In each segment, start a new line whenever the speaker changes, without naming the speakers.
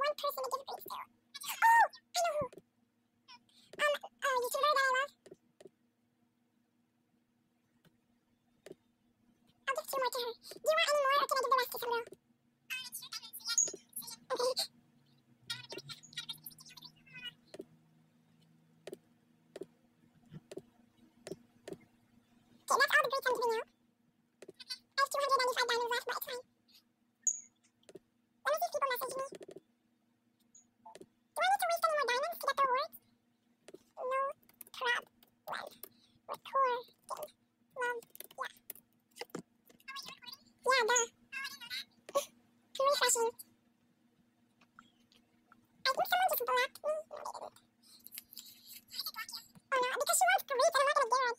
one person to give grief to. Oh, I know who. A YouTuber that I love. I'll give 2 more to her. Do you want any more, or can I give the rest to some girl? Okay. Okay, that's all the greats I'm giving out. I have 295 diamonds left, but it's fine. When does these people message me? Do I need to waste any more diamonds to get the rewards? No problem. Recording. Love. Yeah. Yeah, duh. I'm refreshing. I think someone just blocked me. No, they didn't. Oh no, because she wants greets and I'm not gonna give her any.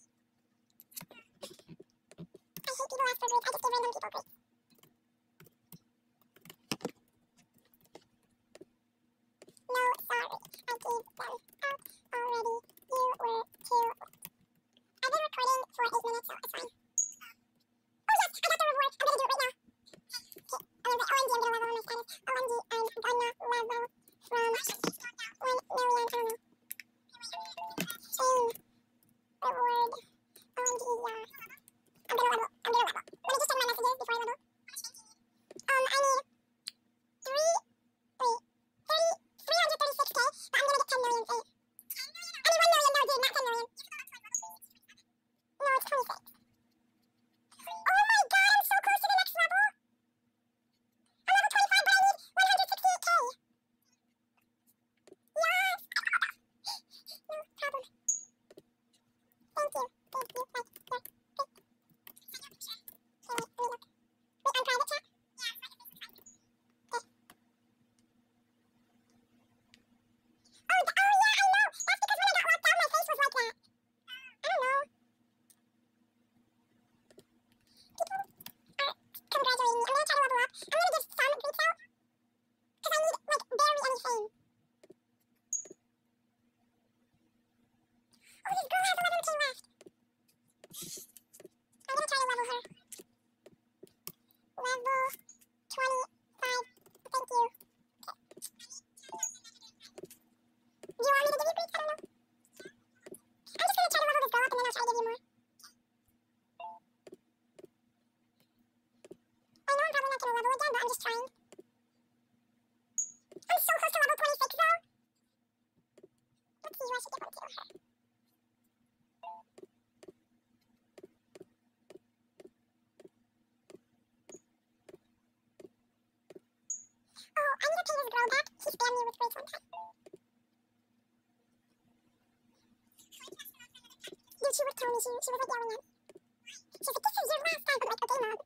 I hate people ask for greets. I just give random people greets. No, sorry. I gave them out already. You were too late. I've been recording for 8 minutes, so it's fine. Oh yes, I got the reward. I'm gonna do it right now. Okay, OMG, I'm gonna level on my status. OMG, I'm gonna level from 1 million, I don't know. Chain. Reward. OMG, yeah. I'm gonna level. Let me just check my messages before I level. I need 336k, but I'm gonna get 10 million safe. I mean 1 million, no dude, not 10 million. No, it's 26. Oh my god, I'm so close to the next level. I'm level 25, but I need 168k. Yes. No problem. Thank you. Like, yeah. Okay, wait, let me look. Wait, on private chat? Okay. Oh, yeah, I know. That's because when I got locked out, my face was like that. I don't know. People are congratulating me. I'm gonna try to level up. I'm gonna give some greets out. Because I need, like, barely any fame. Oh, this girl has 11k left. I'm gonna try to level her. Level 25. Thank you. Okay. Do you want me to give you greets? I don't know. I'm just gonna try to level this girl up and then I'll try to give you more. I know I'm probably not gonna level again, but I'm just trying. I'm so close to level 26 though. Let's see who I should give one to. Her. Oh, I need to pay this girl back. He spammed me with greats one time. Dude, she would kill me. She was like yelling at me. She's like, this is your last time. I'm like, okay, mom.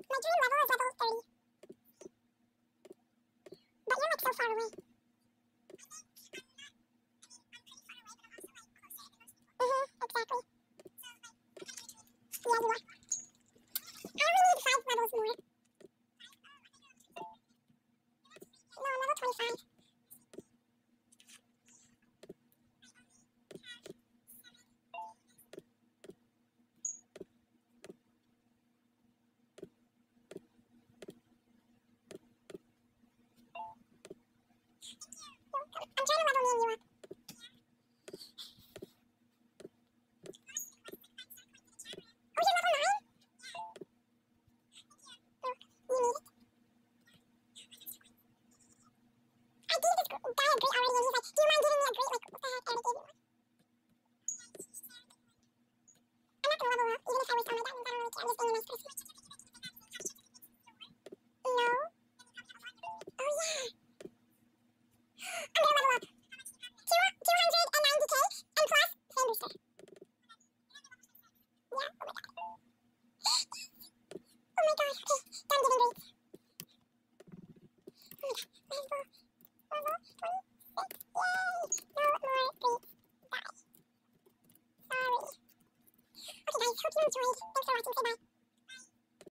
My dream level is level 30. But you're like so far away. Exactly. Yeah, you are. I only need 5 levels more. No, I'm level 25. I'm trying to level me and you up. Oh, you're level 9? Look, you need it. I gave this guy a great already, and he's like, do you mind giving me a great? Like, what the heck? I already gave you one. I'm not gonna level up, even if I waste all my diamonds. I don't really care. I'm just being a nice person.